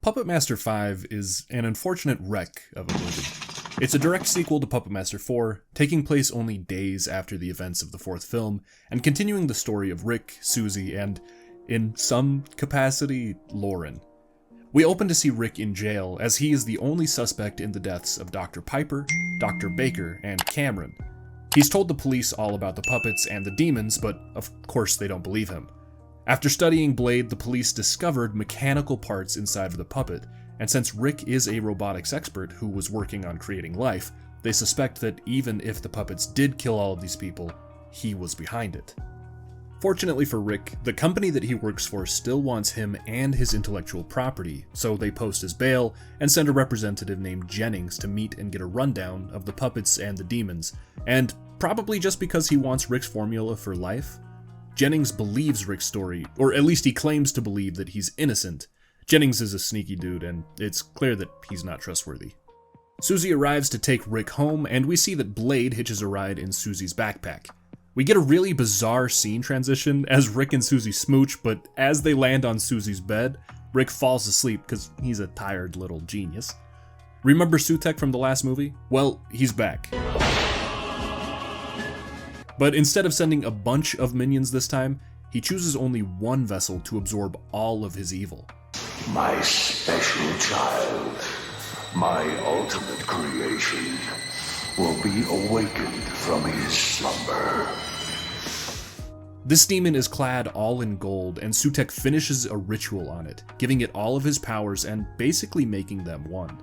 Puppet Master 5 is an unfortunate wreck of a movie. It's a direct sequel to Puppet Master 4, taking place only days after the events of the fourth film, and continuing the story of Rick, Susie, and, in some capacity, Lauren. We open to see Rick in jail, as he is the only suspect in the deaths of Dr. Piper, Dr. Baker, and Cameron. He's told the police all about the puppets and the demons, but of course they don't believe him. After studying Blade, the police discovered mechanical parts inside of the puppet, and since Rick is a robotics expert who was working on creating life, they suspect that even if the puppets did kill all of these people, he was behind it. Fortunately for Rick, the company that he works for still wants him and his intellectual property, so they post his bail and send a representative named Jennings to meet and get a rundown of the puppets and the demons, and probably just because he wants Rick's formula for life. Jennings believes Rick's story, or at least he claims to believe that he's innocent. Jennings is a sneaky dude, and it's clear that he's not trustworthy. Susie arrives to take Rick home, and we see that Blade hitches a ride in Susie's backpack. We get a really bizarre scene transition as Rick and Susie smooch, but as they land on Susie's bed, Rick falls asleep because he's a tired little genius. Remember Sutek from the last movie? Well, he's back. But instead of sending a bunch of minions this time, he chooses only one vessel to absorb all of his evil. My special child, my ultimate creation, will be awakened from his slumber. This demon is clad all in gold, and Sutek finishes a ritual on it, giving it all of his powers and basically making them one.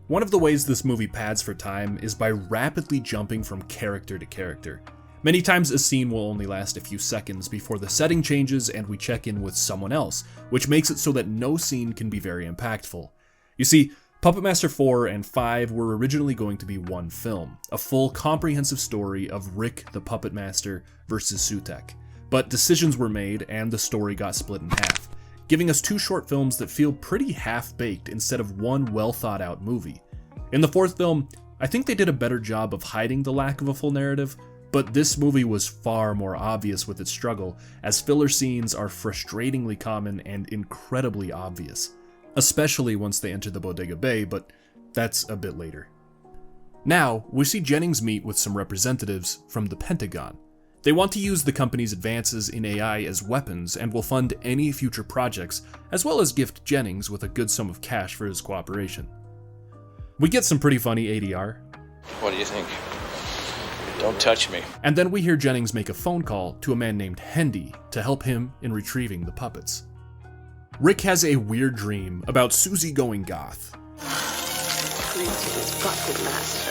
One of the ways this movie pads for time is by rapidly jumping from character to character. Many times a scene will only last a few seconds before the setting changes and we check in with someone else, which makes it so that no scene can be very impactful. You see, Puppet Master 4 and 5 were originally going to be one film, a full comprehensive story of Rick the Puppet Master versus Sutek. But decisions were made and the story got split in half, giving us two short films that feel pretty half-baked instead of one well-thought-out movie. In the fourth film, I think they did a better job of hiding the lack of a full narrative, but this movie was far more obvious with its struggle, as filler scenes are frustratingly common and incredibly obvious, especially once they enter the Bodega Bay, but that's a bit later. Now, we see Jennings meet with some representatives from the Pentagon. They want to use the company's advances in AI as weapons and will fund any future projects, as well as gift Jennings with a good sum of cash for his cooperation. We get some pretty funny ADR. What do you think? Don't touch me. And then we hear Jennings make a phone call to a man named Hendy to help him in retrieving the puppets. Rick has a weird dream about Susie going goth. Greetings, Puppet Master.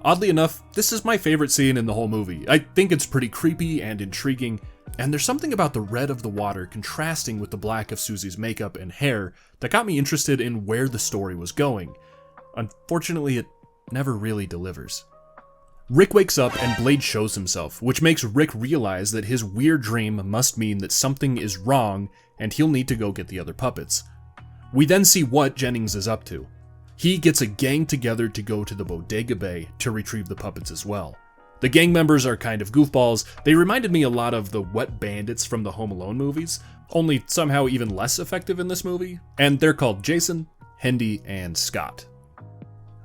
Oddly enough, this is my favorite scene in the whole movie. I think it's pretty creepy and intriguing, and there's something about the red of the water contrasting with the black of Susie's makeup and hair that got me interested in where the story was going. Unfortunately, it never really delivers. Rick wakes up and Blade shows himself, which makes Rick realize that his weird dream must mean that something is wrong and he'll need to go get the other puppets. We then see what Jennings is up to. He gets a gang together to go to the Bodega Bay to retrieve the puppets as well. The gang members are kind of goofballs. They reminded me a lot of the Wet Bandits from the Home Alone movies, only somehow even less effective in this movie, and they're called Jason, Hendy, and Scott.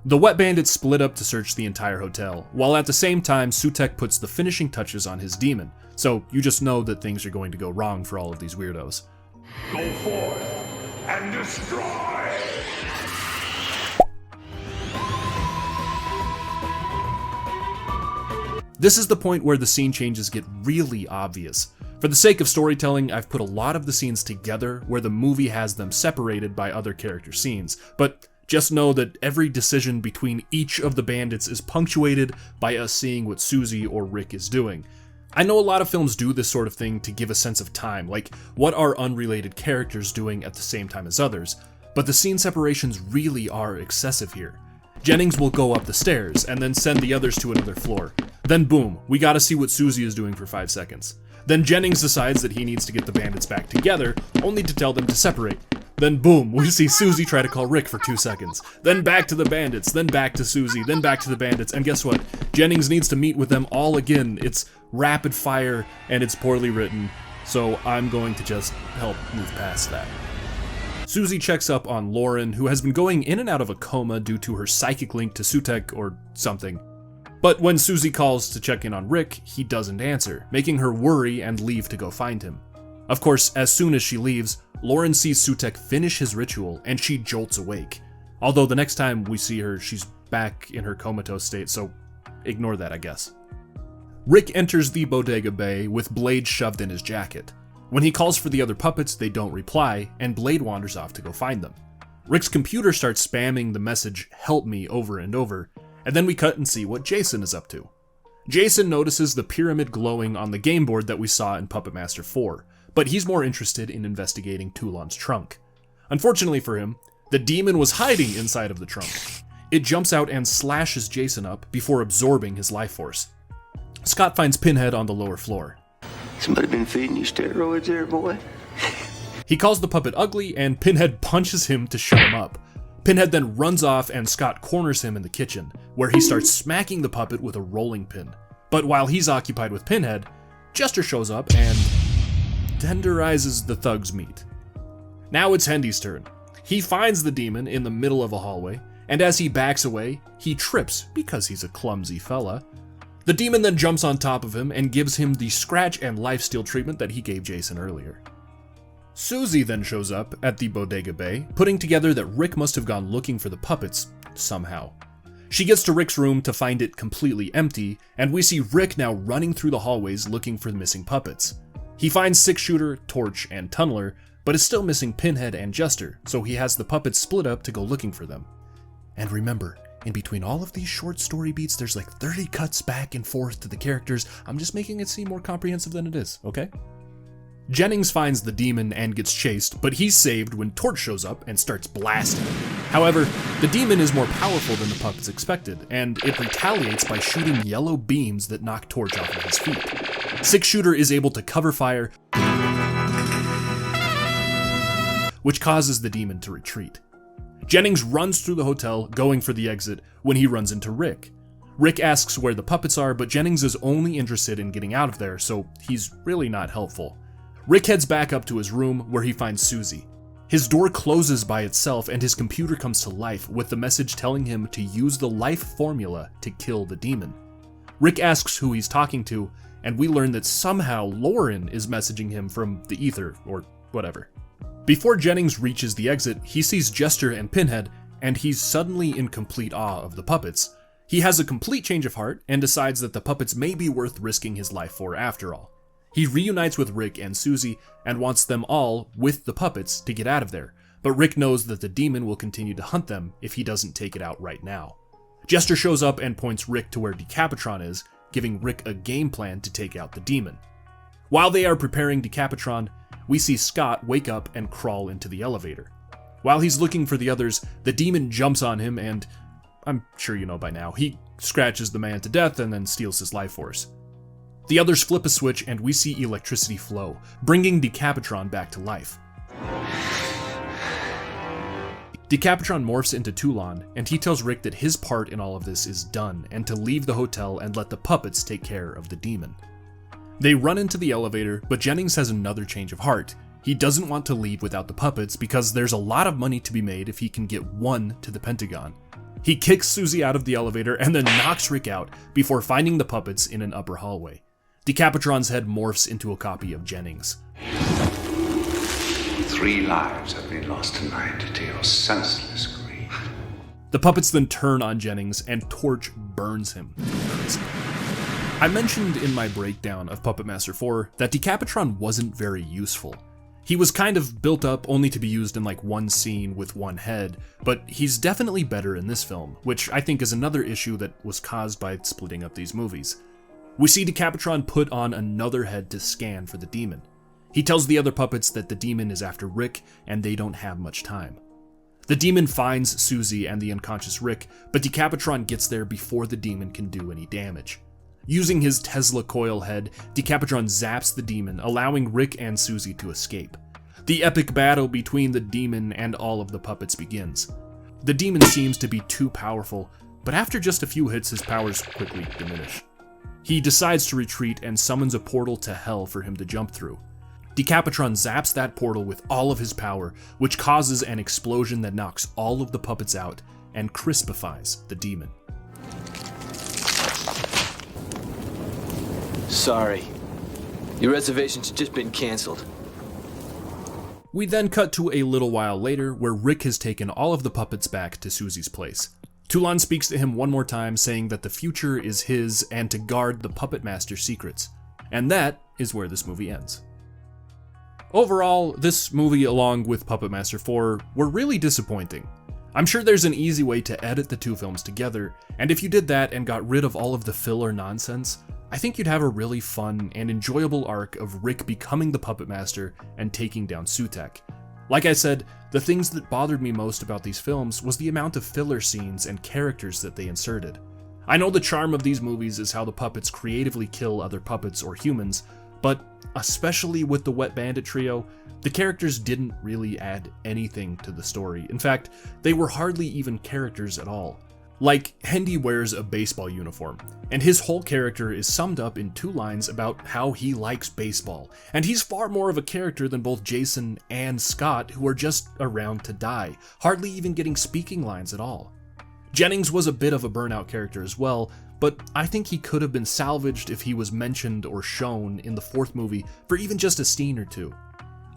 The Wet Bandits split up to search the entire hotel, while at the same time Sutek puts the finishing touches on his demon, so you just know that things are going to go wrong for all of these weirdos. Go forth and destroy! This is the point where the scene changes get really obvious. For the sake of storytelling, I've put a lot of the scenes together where the movie has them separated by other character scenes, but just know that every decision between each of the bandits is punctuated by us seeing what Susie or Rick is doing. I know a lot of films do this sort of thing to give a sense of time, like what are unrelated characters doing at the same time as others, but the scene separations really are excessive here. Jennings will go up the stairs and then send the others to another floor. Then boom, we gotta see what Susie is doing for 5 seconds. Then Jennings decides that he needs to get the bandits back together, only to tell them to separate. Then boom, we see Susie try to call Rick for 2 seconds. Then back to the bandits, then back to Susie, then back to the bandits, and guess what? Jennings needs to meet with them all again. It's rapid fire, and it's poorly written, so I'm going to just help move past that. Susie checks up on Lauren, who has been going in and out of a coma due to her psychic link to Sutek or something. But when Susie calls to check in on Rick, he doesn't answer, making her worry and leave to go find him. Of course, as soon as she leaves, Lauren sees Sutek finish his ritual and she jolts awake. Although the next time we see her, she's back in her comatose state, so ignore that, I guess. Rick enters the bodega bay with Blade shoved in his jacket. When he calls for the other puppets, they don't reply, and Blade wanders off to go find them. Rick's computer starts spamming the message, "Help me," over and over, and then we cut and see what Jason is up to. Jason notices the pyramid glowing on the game board that we saw in Puppet Master 4, but he's more interested in investigating Toulon's trunk. Unfortunately for him, the demon was hiding inside of the trunk. It jumps out and slashes Jason up before absorbing his life force. Scott finds Pinhead on the lower floor. Somebody been feeding you steroids there, boy? He calls the puppet ugly, and Pinhead punches him to shut him up. Pinhead then runs off, and Scott corners him in the kitchen, where he starts smacking the puppet with a rolling pin. But while he's occupied with Pinhead, Jester shows up and tenderizes the thug's meat. Now it's Hendy's turn. He finds the demon in the middle of a hallway, and as he backs away, he trips because he's a clumsy fella. The demon then jumps on top of him and gives him the scratch and lifesteal treatment that he gave Jason earlier. Susie then shows up at the bodega bay, putting together that Rick must have gone looking for the puppets somehow. She gets to Rick's room to find it completely empty, and we see Rick now running through the hallways looking for the missing puppets. He finds Six Shooter, Torch, and Tunneler, but is still missing Pinhead and Jester, so he has the puppets split up to go looking for them. And remember, in between all of these short story beats, there's like 30 cuts back and forth to the characters. I'm just making it seem more comprehensive than it is, okay? Jennings finds the demon and gets chased, but he's saved when Torch shows up and starts blasting. However, the demon is more powerful than the puppets expected, and it retaliates by shooting yellow beams that knock Torch off of his feet. Six Shooter is able to cover fire, which causes the demon to retreat. Jennings runs through the hotel, going for the exit, when he runs into Rick. Rick asks where the puppets are, but Jennings is only interested in getting out of there, so he's really not helpful. Rick heads back up to his room, where he finds Susie. His door closes by itself, and his computer comes to life with the message telling him to use the life formula to kill the demon. Rick asks who he's talking to, and we learn that somehow Lauren is messaging him from the ether, or whatever. Before Jennings reaches the exit, he sees Jester and Pinhead, and he's suddenly in complete awe of the puppets. He has a complete change of heart and decides that the puppets may be worth risking his life for after all. He reunites with Rick and Susie and wants them all, with the puppets, to get out of there, but Rick knows that the demon will continue to hunt them if he doesn't take it out right now. Jester shows up and points Rick to where Decapitron is, giving Rick a game plan to take out the demon. While they are preparing Decapitron, we see Scott wake up and crawl into the elevator. While he's looking for the others, the demon jumps on him and, I'm sure you know by now, he scratches the man to death and then steals his life force. The others flip a switch and we see electricity flow, bringing Decapitron back to life. Decapitron morphs into Toulon, and he tells Rick that his part in all of this is done and to leave the hotel and let the puppets take care of the demon. They run into the elevator, but Jennings has another change of heart. He doesn't want to leave without the puppets because there's a lot of money to be made if he can get one to the Pentagon. He kicks Susie out of the elevator and then knocks Rick out before finding the puppets in an upper hallway. Decapitron's head morphs into a copy of Jennings. 3 lives have been lost tonight to your senseless greed. The puppets then turn on Jennings and Torch burns him. I mentioned in my breakdown of Puppet Master 4 that Decapitron wasn't very useful. He was kind of built up only to be used in like one scene with one head, but he's definitely better in this film, which I think is another issue that was caused by splitting up these movies. We see Decapitron put on another head to scan for the demon. He tells the other puppets that the demon is after Rick and they don't have much time. The demon finds Susie and the unconscious Rick, but Decapitron gets there before the demon can do any damage. Using his Tesla coil head, Decapitron zaps the demon, allowing Rick and Susie to escape. The epic battle between the demon and all of the puppets begins. The demon seems to be too powerful, but after just a few hits his powers quickly diminish. He decides to retreat and summons a portal to hell for him to jump through. Decapitron zaps that portal with all of his power, which causes an explosion that knocks all of the puppets out and crispifies the demon. Sorry. Your reservation's just been canceled. We then cut to a little while later where Rick has taken all of the puppets back to Susie's place. Toulon speaks to him one more time, saying that the future is his and to guard the Puppet Master's secrets. And that is where this movie ends. Overall, this movie along with Puppet Master 4 were really disappointing. I'm sure there's an easy way to edit the two films together, and if you did that and got rid of all of the filler nonsense, I think you'd have a really fun and enjoyable arc of Rick becoming the Puppet Master and taking down Sutek. Like I said, the things that bothered me most about these films was the amount of filler scenes and characters that they inserted. I know the charm of these movies is how the puppets creatively kill other puppets or humans, but especially with the Wet Bandit trio, the characters didn't really add anything to the story. In fact, they were hardly even characters at all. Like, Hendy wears a baseball uniform, and his whole character is summed up in 2 lines about how he likes baseball, and he's far more of a character than both Jason and Scott, who are just around to die, hardly even getting speaking lines at all. Jennings was a bit of a burnout character as well, but I think he could have been salvaged if he was mentioned or shown in the 4th movie for even just a scene or 2.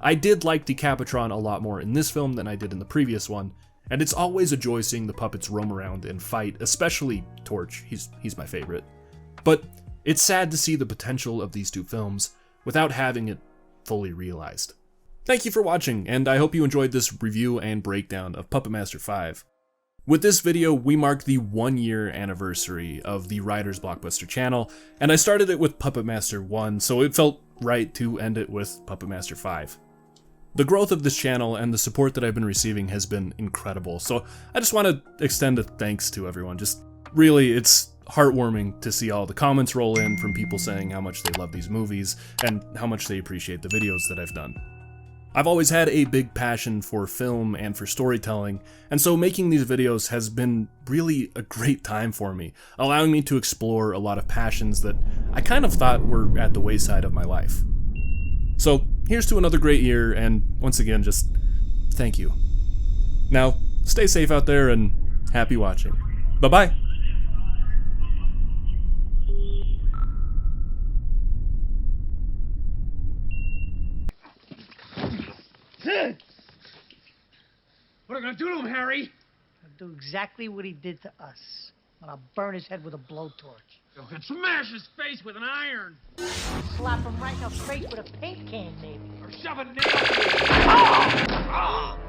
I did like Decapitron a lot more in this film than I did in the previous one, and it's always a joy seeing the puppets roam around and fight, especially Torch, he's my favorite. But it's sad to see the potential of these 2 films without having it fully realized. Thank you for watching, and I hope you enjoyed this review and breakdown of Puppet Master 5. With this video, we mark the 1-year anniversary of the Writers Blockbuster channel, and I started it with Puppet Master 1, so it felt right to end it with Puppet Master 5. The growth of this channel and the support that I've been receiving has been incredible, so I just want to extend a thanks to everyone. Just really, it's heartwarming to see all the comments roll in from people saying how much they love these movies and how much they appreciate the videos that I've done. I've always had a big passion for film and for storytelling, and so making these videos has been really a great time for me, allowing me to explore a lot of passions that I kind of thought were at the wayside of my life. So here's to another great year, and once again, just thank you. Now, stay safe out there and happy watching. Bye-bye. What are we gonna do to him, Harry? I'll do exactly what he did to us. I'll burn his head with a blowtorch. You can smash his face with an iron. Slap him right in the face with a paint can, maybe. Or shove a nail through it.